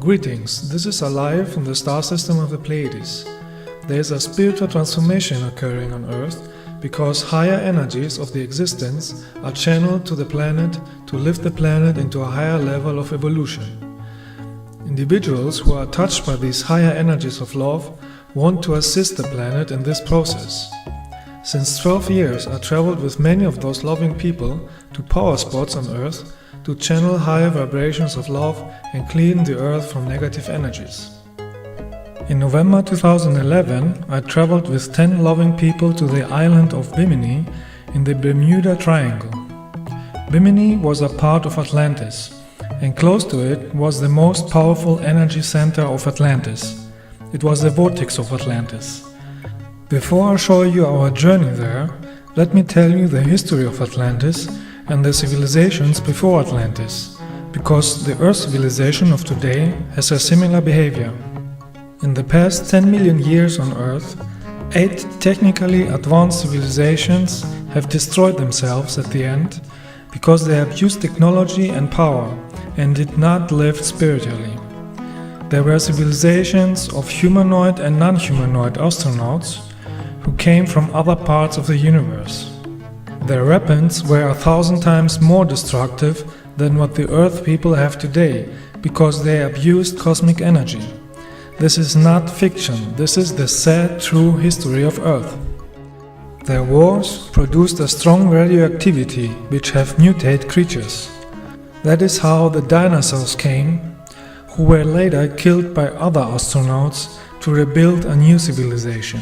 Greetings, this is Alaje from the star system of the Pleiades. There is a spiritual transformation occurring on Earth because higher energies of the existence are channeled to the planet to lift the planet into a higher level of evolution. Individuals who are touched by these higher energies of love want to assist the planet in this process. Since 12 years, I traveled with many of those loving people to power spots on Earth to channel higher vibrations of love and clean the Earth from negative energies. In November 2011, I traveled with 10 loving people to the island of Bimini in the Bermuda Triangle. Bimini was a part of Atlantis, and close to it was the most powerful energy center of Atlantis. It was the vortex of Atlantis. Before I show you our journey there, let me tell you the history of Atlantis and the civilizations before Atlantis, because the Earth civilization of today has a similar behavior. In the past 10 million years on Earth, 8 technically advanced civilizations have destroyed themselves at the end because they abused technology and power and did not live spiritually. There were civilizations of humanoid and non-humanoid astronauts who came from other parts of the universe. Their weapons were 1,000 times more destructive than what the Earth people have today because they abused cosmic energy. This is not fiction, this is the sad, true history of Earth. Their wars produced a strong radioactivity which have mutated creatures. That is how the dinosaurs came, who were later killed by other astronauts to rebuild a new civilization.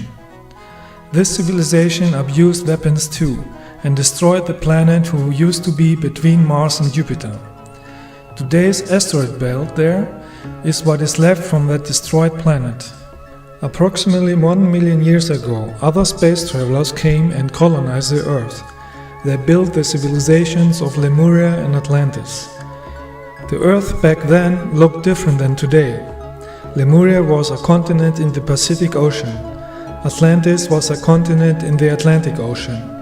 This civilization abused weapons too and destroyed the planet who used to be between Mars and Jupiter. Today's asteroid belt there is what is left from that destroyed planet. Approximately 1 million years ago, other space travelers came and colonized the Earth. They built the civilizations of Lemuria and Atlantis. The Earth back then looked different than today. Lemuria was a continent in the Pacific Ocean. Atlantis was a continent in the Atlantic Ocean.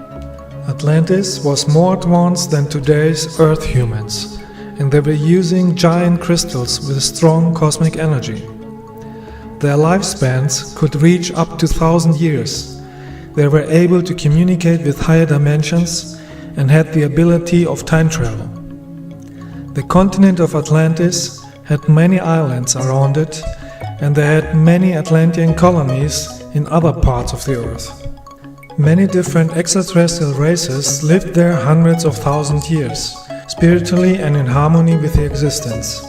Atlantis was more advanced than today's Earth humans, and they were using giant crystals with strong cosmic energy. Their lifespans could reach up to 1,000 years. They were able to communicate with higher dimensions and had the ability of time travel. The continent of Atlantis had many islands around it, and they had many Atlantean colonies in other parts of the Earth. Many different extraterrestrial races lived there hundreds of thousands of years, spiritually and in harmony with the existence.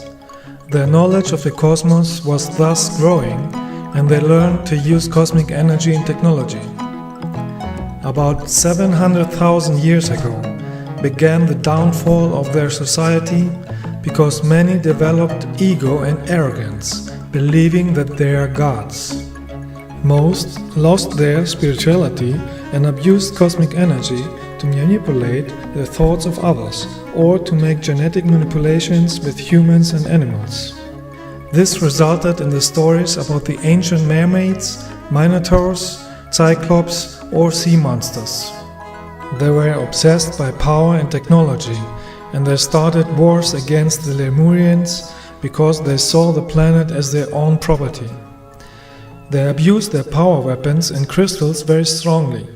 Their knowledge of the cosmos was thus growing, and they learned to use cosmic energy and technology. About 700,000 years ago began the downfall of their society because many developed ego and arrogance, believing that they are gods. Most lost their spirituality and abused cosmic energy to manipulate the thoughts of others or to make genetic manipulations with humans and animals. This resulted in the stories about the ancient mermaids, minotaurs, cyclops or sea monsters. They were obsessed by power and technology, and they started wars against the Lemurians because they saw the planet as their own property. They abused their power weapons and crystals very strongly,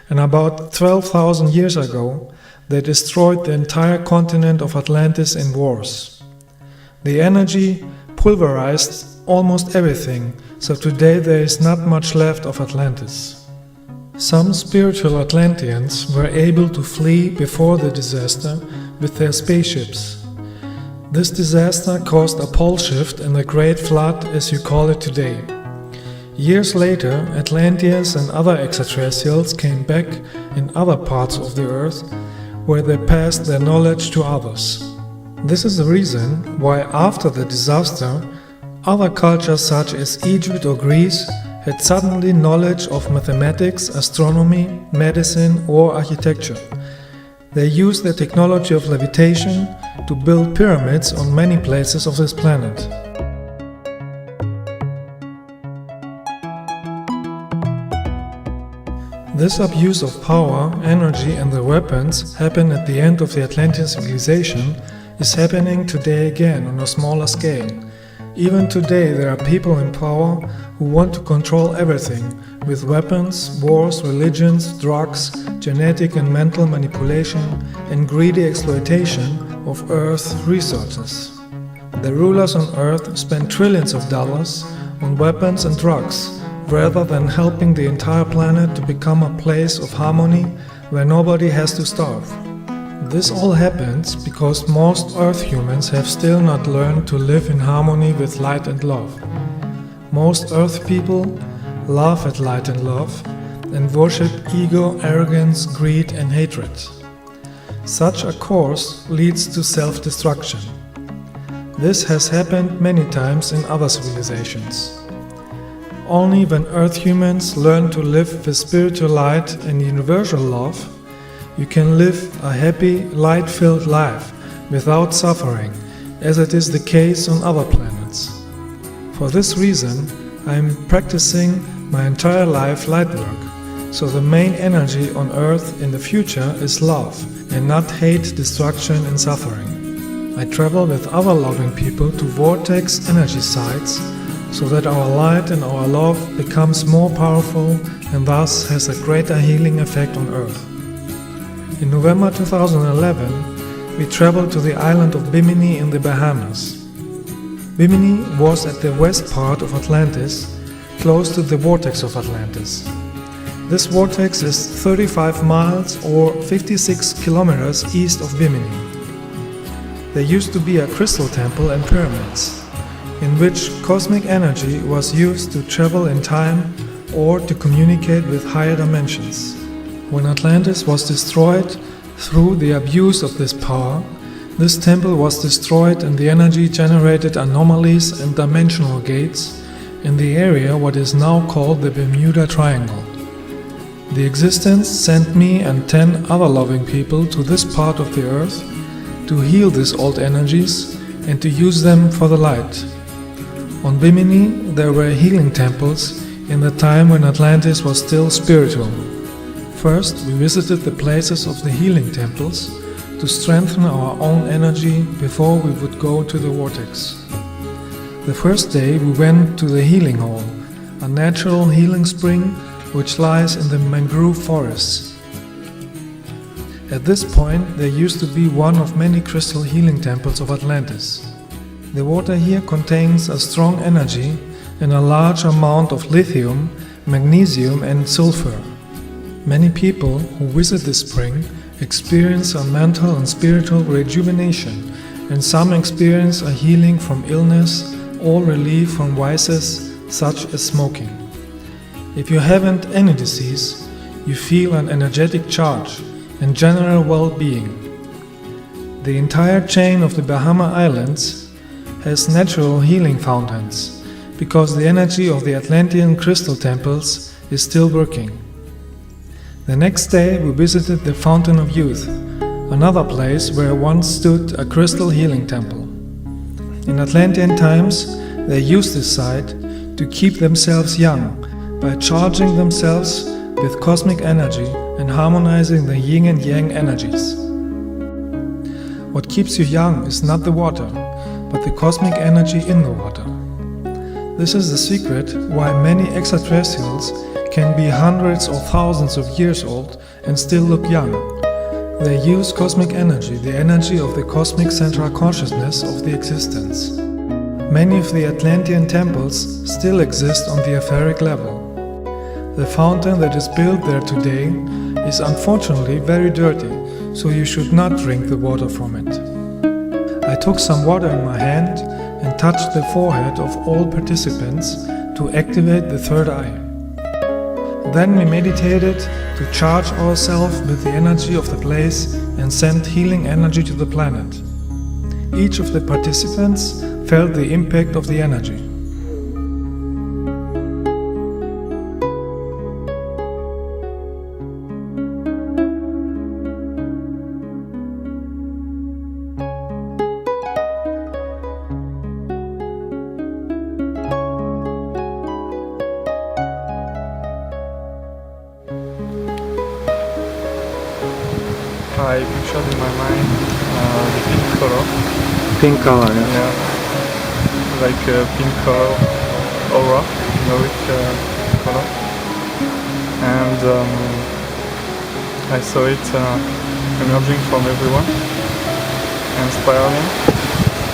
and about 12,000 years ago they destroyed the entire continent of Atlantis in wars. The energy pulverized almost everything, so today there is not much left of Atlantis. Some spiritual Atlanteans were able to flee before the disaster with their spaceships. This disaster caused a pole shift and a great flood, as you call it today. Years later, Atlanteans and other extraterrestrials came back in other parts of the Earth where they passed their knowledge to others. This is the reason why after the disaster, other cultures such as Egypt or Greece had suddenly knowledge of mathematics, astronomy, medicine or architecture. They used the technology of levitation to build pyramids on many places of this planet. This abuse of power, energy and the weapons happened at the end of the Atlantean civilization is happening today again on a smaller scale. Even today there are people in power who want to control everything with weapons, wars, religions, drugs, genetic and mental manipulation and greedy exploitation of Earth's resources. The rulers on Earth spend trillions of dollars on weapons and drugs rather than helping the entire planet to become a place of harmony where nobody has to starve. This all happens because most Earth humans have still not learned to live in harmony with light and love. Most Earth people laugh at light and love and worship ego, arrogance, greed and hatred. Such a course leads to self-destruction. This has happened many times in other civilizations. Only when Earth humans learn to live with spiritual light and universal love, you can live a happy, light-filled life without suffering, as it is the case on other planets. For this reason, I am practicing my entire life light work, so the main energy on Earth in the future is love and not hate, destruction and suffering. I travel with other loving people to vortex energy sites so that our light and our love becomes more powerful and thus has a greater healing effect on Earth. In November 2011, we traveled to the island of Bimini in the Bahamas. Bimini was at the west part of Atlantis, close to the vortex of Atlantis. This vortex is 35 miles or 56 kilometers east of Bimini. There used to be a crystal temple and pyramids, in which cosmic energy was used to travel in time or to communicate with higher dimensions. When Atlantis was destroyed through the abuse of this power, this temple was destroyed and the energy generated anomalies and dimensional gates in the area what is now called the Bermuda Triangle. The existence sent me and 10 other loving people to this part of the earth to heal these old energies and to use them for the light. On Bimini there were healing temples in the time when Atlantis was still spiritual. First, we visited the places of the healing temples to strengthen our own energy before we would go to the vortex. The first day we went to the healing hall, a natural healing spring which lies in the mangrove forests. At this point there used to be one of many crystal healing temples of Atlantis. The water here contains a strong energy and a large amount of lithium, magnesium and sulfur. Many people who visit this spring experience a mental and spiritual rejuvenation, and some experience a healing from illness or relief from vices such as smoking. If you haven't any disease, you feel an energetic charge and general well-being. The entire chain of the Bahama Islands has natural healing fountains because the energy of the Atlantean crystal temples is still working. The next day we visited the Fountain of Youth, another place where once stood a crystal healing temple. In Atlantean times they used this site to keep themselves young by charging themselves with cosmic energy and harmonizing the yin and yang energies. What keeps you young is not the water, but the cosmic energy in the water. This is the secret why many extraterrestrials can be hundreds or thousands of years old and still look young. They use cosmic energy, the energy of the cosmic central consciousness of the existence. Many of the Atlantean temples still exist on the etheric level. The fountain that is built there today is unfortunately very dirty, so you should not drink the water from it. I took some water in my hand and touched the forehead of all participants to activate the third eye. Then we meditated to charge ourselves with the energy of the place and send healing energy to the planet. Each of the participants felt the impact of the energy. I pictured in my mind the pink color. Pink color, yeah. Yeah. like a pink color aura, heroic color, and I saw it emerging from everyone, and spiraling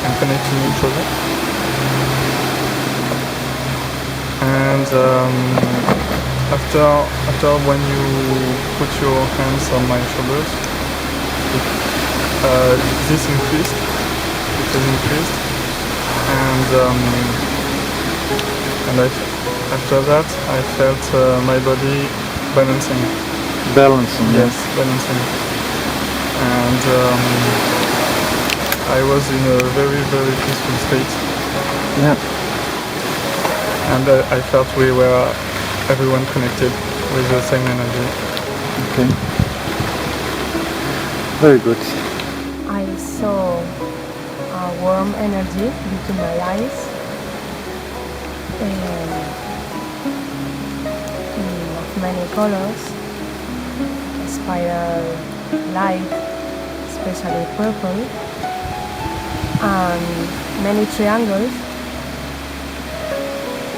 and connecting each other. And after when you put your hands on my shoulders, this increased. It has increased, and after that I felt my body balancing. Balancing. Yes, balancing. And I was in a very, very peaceful state. Yeah. And I felt we were everyone connected with the same energy. Okay. Very good. I saw a warm energy between my eyes and of many colors, spiral light, especially purple, and many triangles,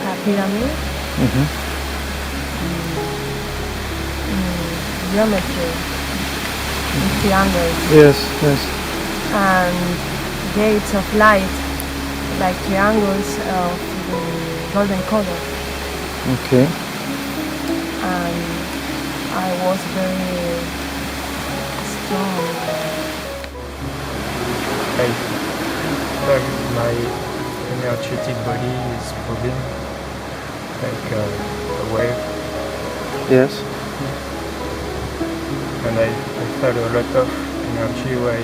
a pyramid, geometry, triangles. Yes, yes. And gates of light, like triangles of the golden color. Okay. And I was very strong. My energetic body is moving like a wave, Yes. and I felt a lot of energy when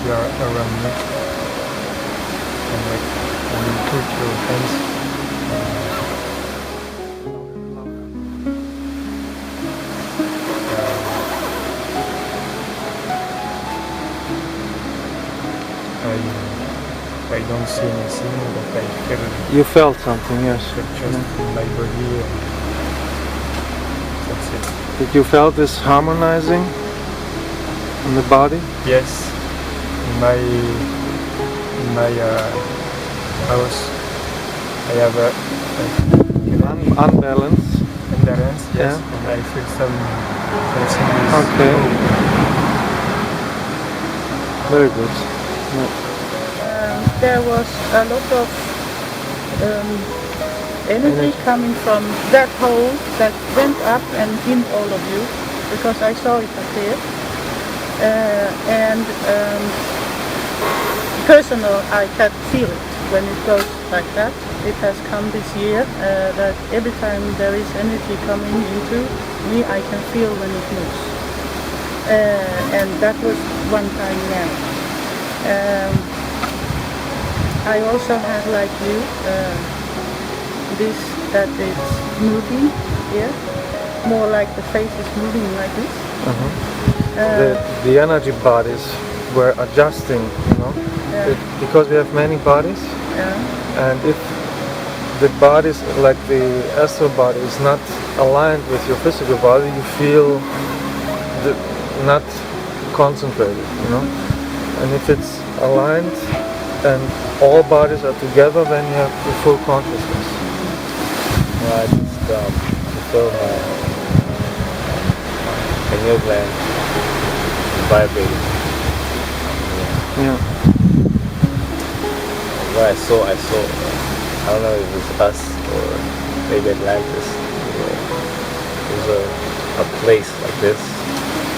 you are around me. And like when you put your hands I don't see anything, but I feel You felt something, yes. just in my body. That's it. Did you felt this harmonizing in the body? Yes, in my house, I have a Unbalanced. imbalance. Yes, Yeah. and I feel something is Okay. Very good. Yeah. There was a lot of energy coming from that hole that went up and in all of you, because I saw it up there. And personal, I can feel it when it goes like that. It has come this year, that every time there is energy coming into me, I can feel when it moves. And that was one time now. I also have, like you, this that it's moving here, more like the face is moving like this. The energy bodies were adjusting, you know, Yeah. because we have many bodies, Yeah. and if the bodies, like the astral body, is not aligned with your physical body, you feel not concentrated, you know. And if it's aligned and all bodies are together, then you have the full consciousness. Well, I just feel my pineal gland vibrating. Yeah. What I saw, I don't know if it was us or maybe Atlantis. There's a place like this,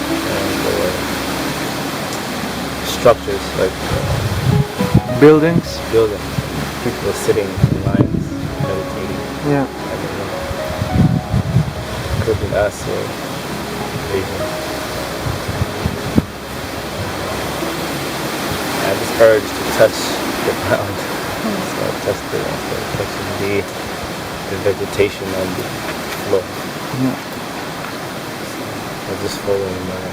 and there were structures like Buildings. People were sitting in lines, meditating. Yeah. I don't know. Could have been us or Asian. I had this urge to touch the ground. So I touched it. I started touching the vegetation on the floor. Yeah. I was just following my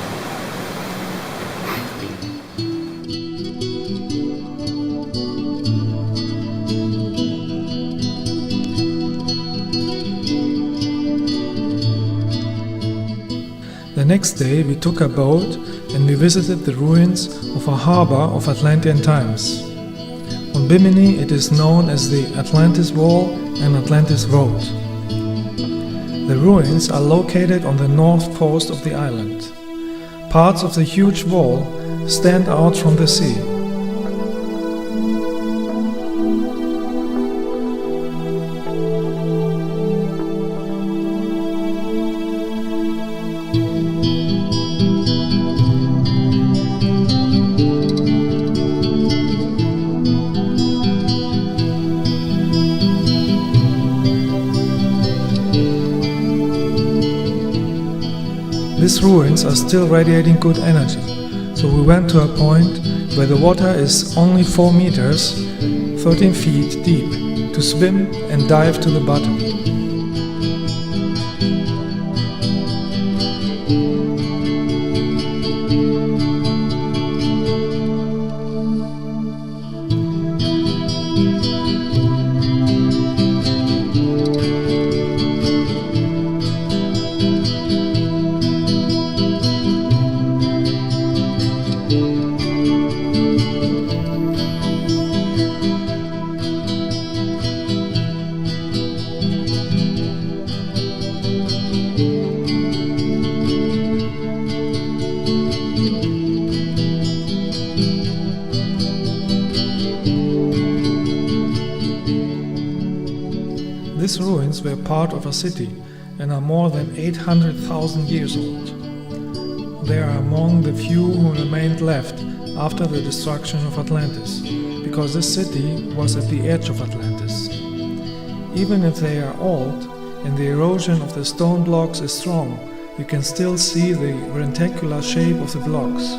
The next day we took a boat and we visited the ruins of a harbor of Atlantean times. On Bimini it is known as the Atlantis Wall and Atlantis Road. The ruins are located on the north coast of the island. Parts of the huge wall stand out from the sea. These ruins are still radiating good energy, so we went to a point where the water is only 4 meters, 13 feet deep, to swim and dive to the bottom. These ruins were part of a city and are more than 800,000 years old. They are among the few who remained left after the destruction of Atlantis, because this city was at the edge of Atlantis. Even if they are old and the erosion of the stone blocks is strong, you can still see the reticular shape of the blocks.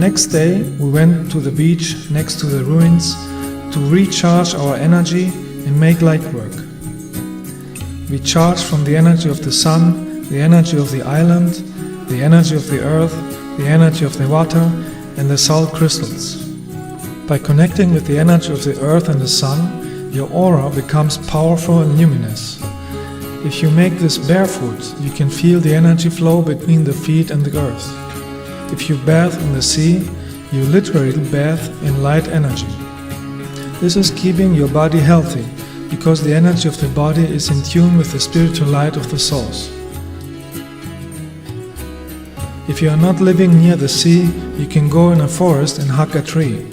next day we went to the beach next to the ruins to recharge our energy and make light work. We charged from the energy of the sun, the energy of the island, the energy of the earth, the energy of the water, and the salt crystals. By connecting with the energy of the earth and the sun, your aura becomes powerful and luminous. If you make this barefoot, you can feel the energy flow between the feet and the earth. If you bathe in the sea, you literally bathe in light energy. This is keeping your body healthy, because the energy of the body is in tune with the spiritual light of the source. If you are not living near the sea, you can go in a forest and hug a tree.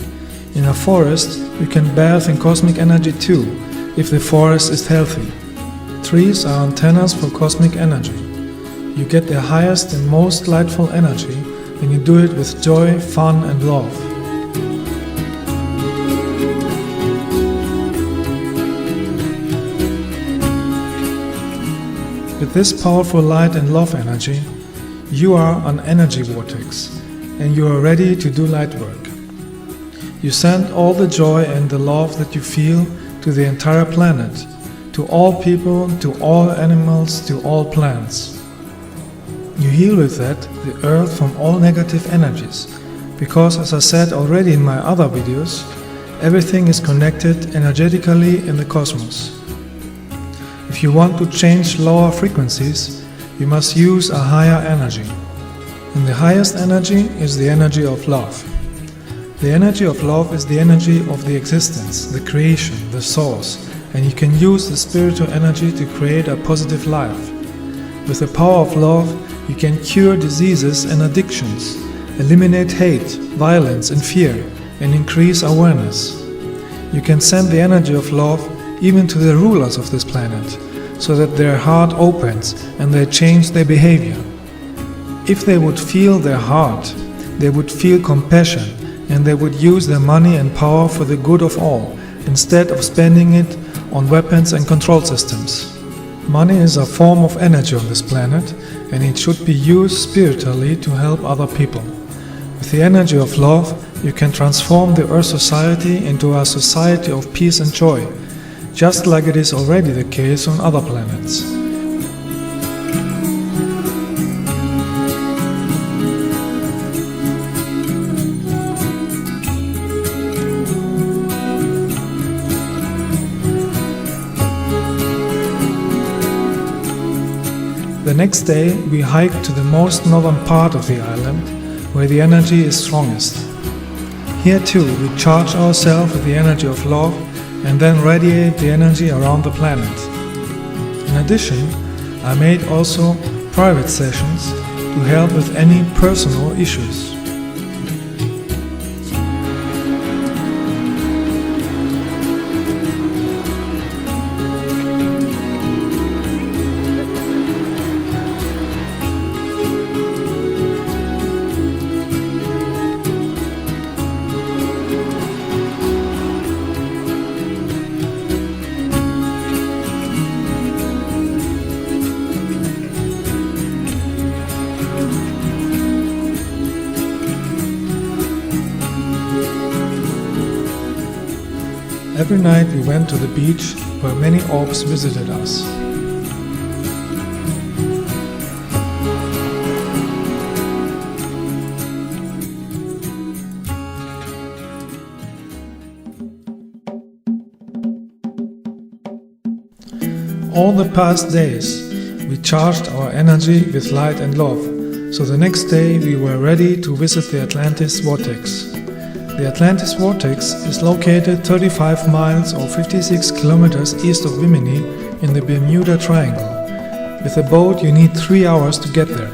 In a forest, you can bathe in cosmic energy too, if the forest is healthy. Trees are antennas for cosmic energy. You get the highest and most lightful energy when you do it with joy, fun and love. With this powerful light and love energy, you are an energy vortex, and you are ready to do light work. You send all the joy and the love that you feel to the entire planet, to all people, to all animals, to all plants. You heal with that the earth from all negative energies, because as I said already in my other videos, everything is connected energetically in the cosmos. If you want to change lower frequencies, you must use a higher energy. And the highest energy is the energy of love. The energy of love is the energy of the existence, the creation, the source, and you can use the spiritual energy to create a positive life. With the power of love, you can cure diseases and addictions, eliminate hate, violence and fear, and increase awareness. You can send the energy of love even to the rulers of this planet, so that their heart opens and they change their behavior. If they would feel their heart, they would feel compassion, and they would use their money and power for the good of all, instead of spending it on weapons and control systems. Money is a form of energy on this planet, and it should be used spiritually to help other people. With the energy of love, you can transform the Earth society into a society of peace and joy, just like it is already the case on other planets. The next day, we hiked to the most northern part of the island, where the energy is strongest. Here too, we charge ourselves with the energy of love and then radiate the energy around the planet. In addition, I made also private sessions to help with any personal issues. Every night we went to the beach where many orbs visited us. All the past days we charged our energy with light and love, so the next day we were ready to visit the Atlantis vortex. The Atlantis vortex is located 35 miles or 56 kilometers east of Bimini in the Bermuda Triangle. With a boat you need 3 hours to get there.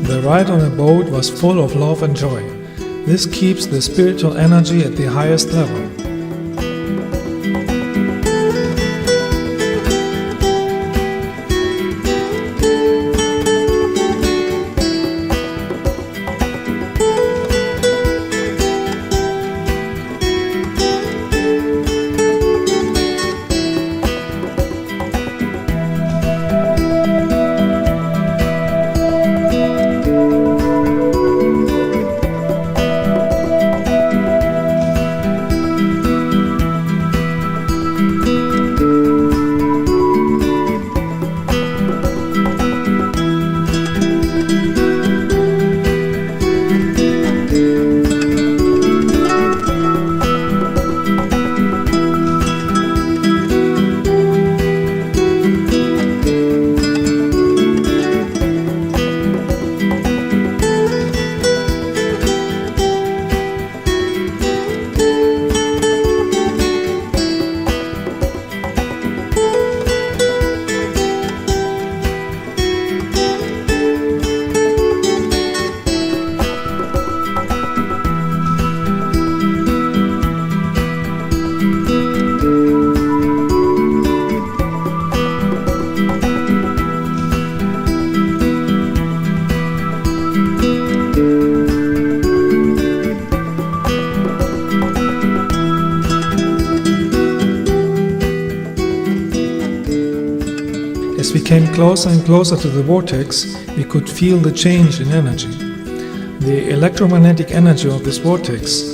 The ride on a boat was full of love and joy. This keeps the spiritual energy at the highest level. we came closer and closer to the vortex, we could feel the change in energy. The electromagnetic energy of this vortex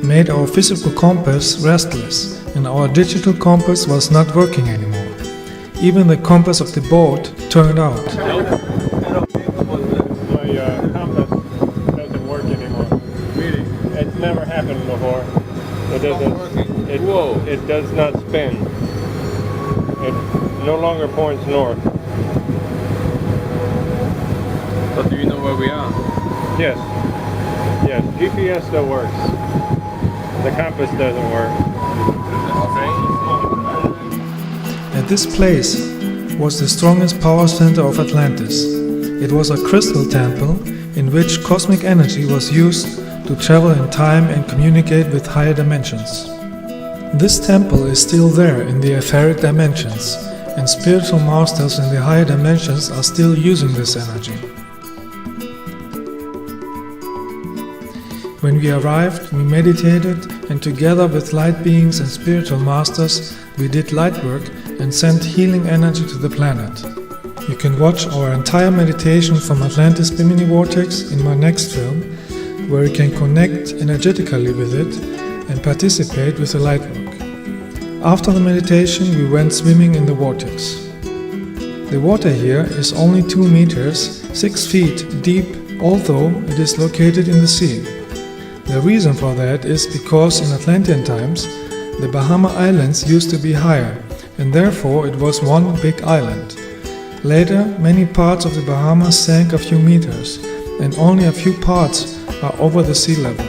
made our physical compass restless, and our digital compass was not working anymore. Even the compass of the boat turned out. My compass doesn't work anymore. Really? It's never happened before. It doesn't. It does not spin. It no longer points north. But do you know where we are? Yes. Yes. GPS still works. The compass doesn't work. At this place was the strongest power center of Atlantis. It was a crystal temple in which cosmic energy was used to travel in time and communicate with higher dimensions. This temple is still there in the etheric dimensions, and spiritual masters in the higher dimensions are still using this energy. When we arrived, we meditated, and together with light beings and spiritual masters, we did light work and sent healing energy to the planet. You can watch our entire meditation from Atlantis-Bimini vortex in my next film, where you can connect energetically with it and participate with the light work. After the meditation, we went swimming in the vortex. The water here is only 2 meters, 6 feet deep, although it is located in the sea. The reason for that is because in Atlantean times, the Bahama Islands used to be higher, and therefore it was one big island. Later, many parts of the Bahamas sank a few meters, and only a few parts are over the sea level.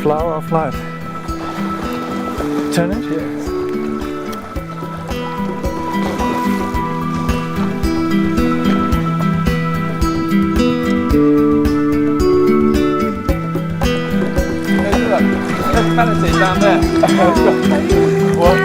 Flower of life. Turn it? Yes. Planet's down there. What?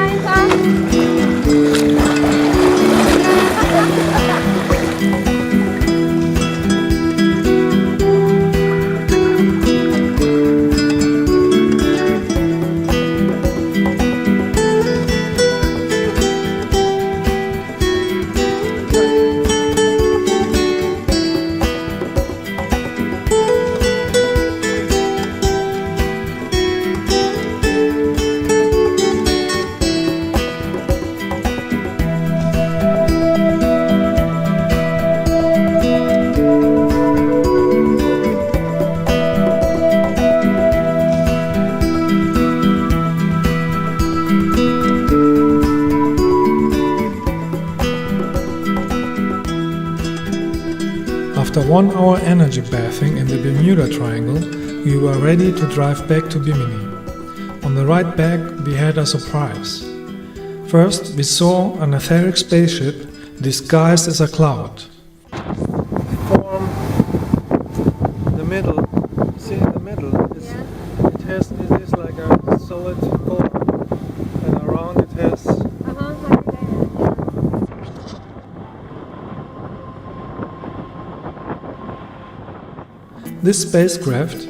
After 1 hour energy bathing in the Bermuda Triangle, we were ready to drive back to Bimini. On the ride back, we had a surprise. First, we saw an etheric spaceship disguised as a cloud. Form the middle. See in the middle, it is like a solid form, and around it has. This spacecraft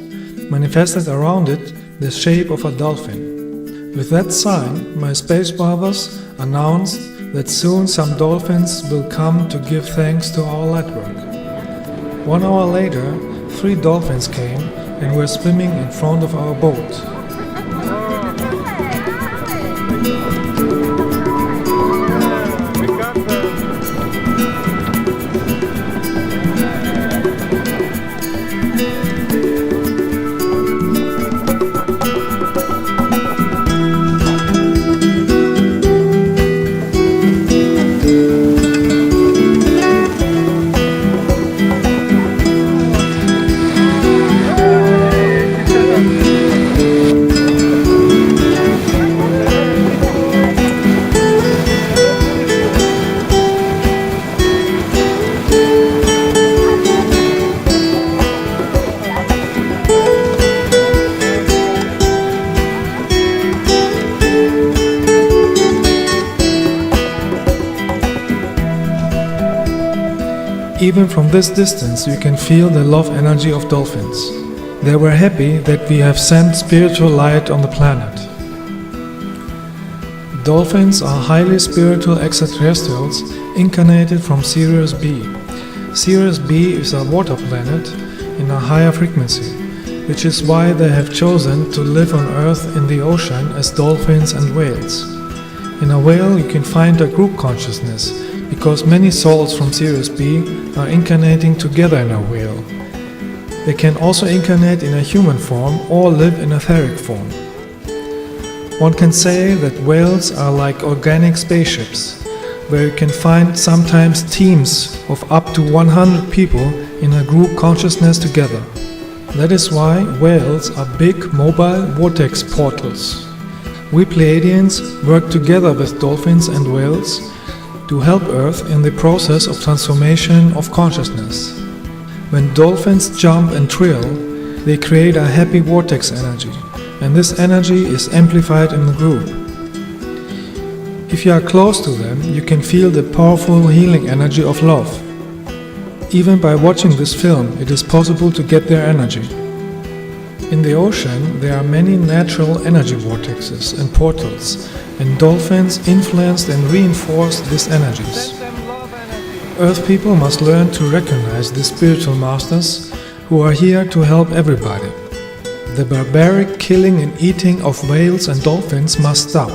manifested around it the shape of a dolphin. With that sign, my space brothers announced that soon some dolphins will come to give thanks to our light work. 1 hour later, 3 dolphins came and were swimming in front of our boat. Even from this distance, you can feel the love energy of dolphins. They were happy that we have sent spiritual light on the planet. Dolphins are highly spiritual extraterrestrials incarnated from Sirius B. Sirius B is a water planet in a higher frequency, which is why they have chosen to live on Earth in the ocean as dolphins and whales. In a whale, you can find a group consciousness, because many souls from Sirius B are incarnating together in a whale. They can also incarnate in a human form or live in etheric form. One can say that whales are like organic spaceships, where you can find sometimes teams of up to 100 people in a group consciousness together. That is why whales are big mobile vortex portals. We Pleiadians work together with dolphins and whales to help Earth in the process of transformation of consciousness. When dolphins jump and trill, they create a happy vortex energy, and this energy is amplified in the group. If you are close to them, you can feel the powerful healing energy of love. Even by watching this film, it is possible to get their energy. In the ocean, there are many natural energy vortexes and portals, and dolphins influenced and reinforced these energies. Earth people must learn to recognize these spiritual masters who are here to help everybody. The barbaric killing and eating of whales and dolphins must stop.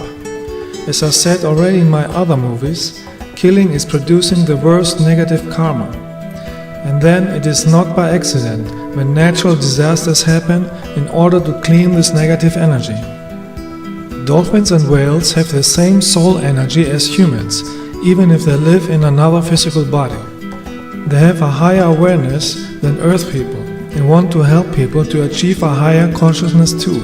As I said already in my other movies, killing is producing the worst negative karma. And then it is not by accident when natural disasters happen in order to clean this negative energy. Dolphins and whales have the same soul energy as humans, even if they live in another physical body. They have a higher awareness than Earth people and want to help people to achieve a higher consciousness too.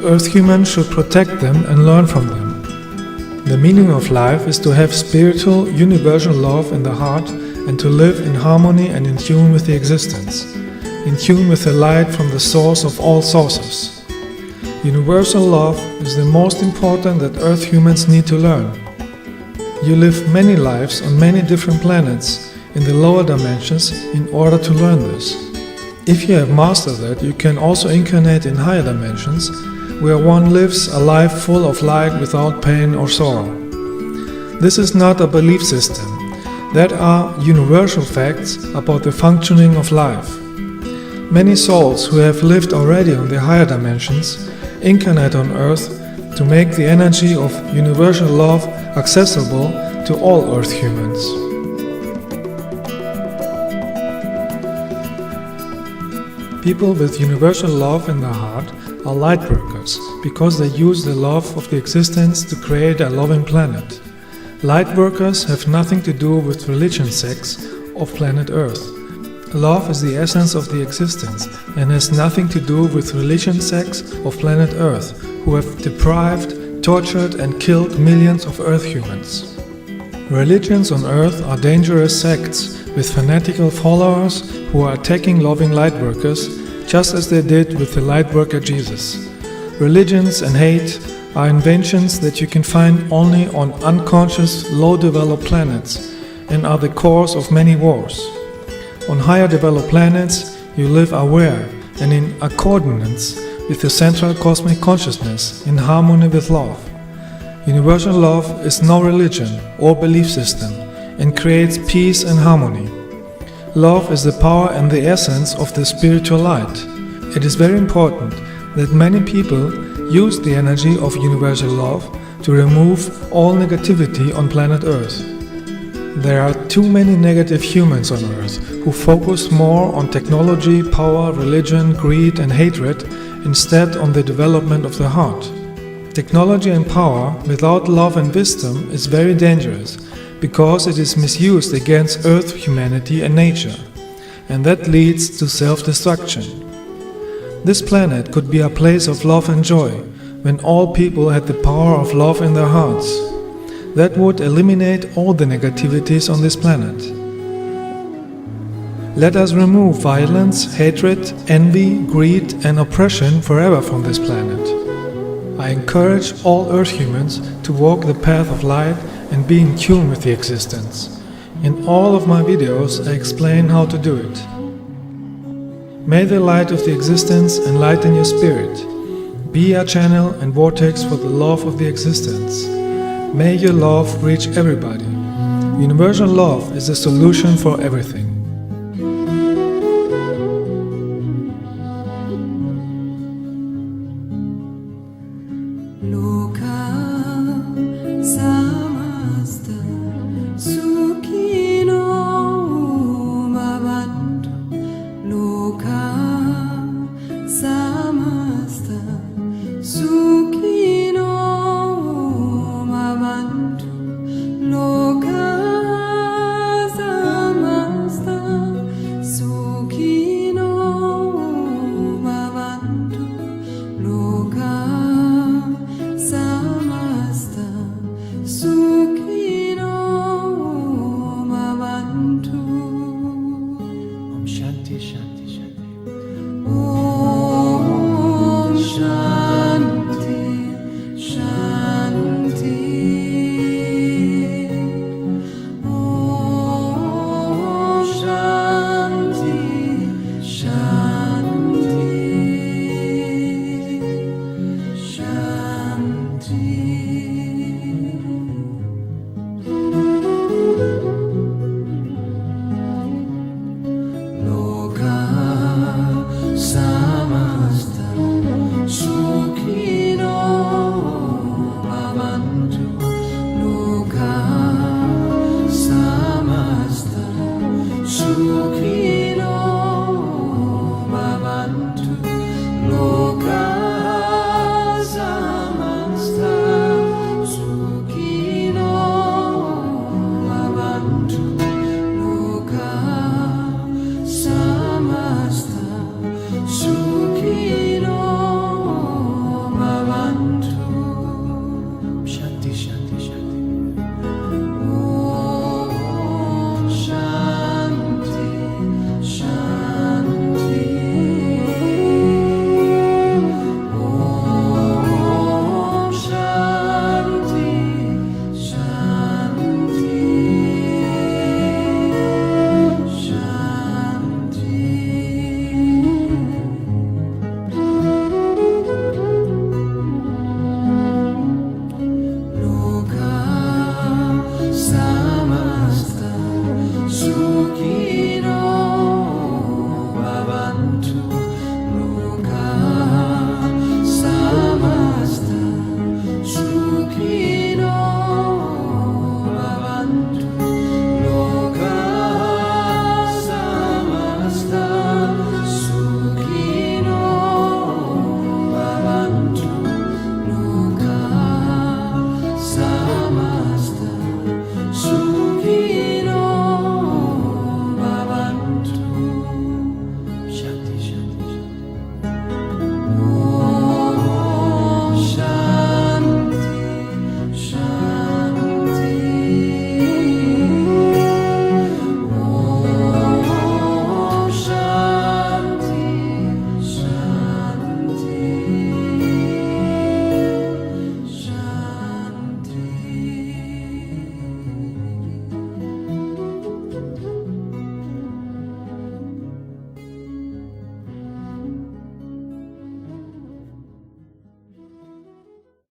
Earth humans should protect them and learn from them. The meaning of life is to have spiritual, universal love in the heart and to live in harmony and in tune with the existence, in tune with the light from the source of all sources. Universal love is the most important that Earth humans need to learn. You live many lives on many different planets in the lower dimensions in order to learn this. If you have mastered that, you can also incarnate in higher dimensions where one lives a life full of light without pain or sorrow. This is not a belief system. That are universal facts about the functioning of life. Many souls who have lived already on the higher dimensions incarnate on Earth to make the energy of universal love accessible to all Earth humans. People with universal love in their heart are light workers because they use the love of the existence to create a loving planet. Light workers have nothing to do with religion sects of planet Earth. Love is the essence of the existence and has nothing to do with religion sects of planet Earth who have deprived, tortured and killed millions of Earth humans. Religions on Earth are dangerous sects with fanatical followers who are attacking loving lightworkers just as they did with the lightworker Jesus. Religions and hate are inventions that you can find only on unconscious, low-developed planets and are the cause of many wars. On higher developed planets, you live aware and in accordance with the central cosmic consciousness in harmony with love. Universal love is no religion or belief system and creates peace and harmony. Love is the power and the essence of the spiritual light. It is very important that many people use the energy of universal love to remove all negativity on planet Earth. There are too many negative humans on Earth who focus more on technology, power, religion, greed and hatred instead on the development of the heart. Technology and power without love and wisdom is very dangerous because it is misused against Earth, humanity and nature, and that leads to self-destruction. This planet could be a place of love and joy when all people had the power of love in their hearts. That would eliminate all the negativities on this planet. Let us remove violence, hatred, envy, greed and oppression forever from this planet. I encourage all Earth humans to walk the path of light and be in tune with the existence. In all of my videos I explain how to do it. May the light of the existence enlighten your spirit. Be a channel and vortex for the love of the existence. May your love reach everybody. Universal love is the solution for everything.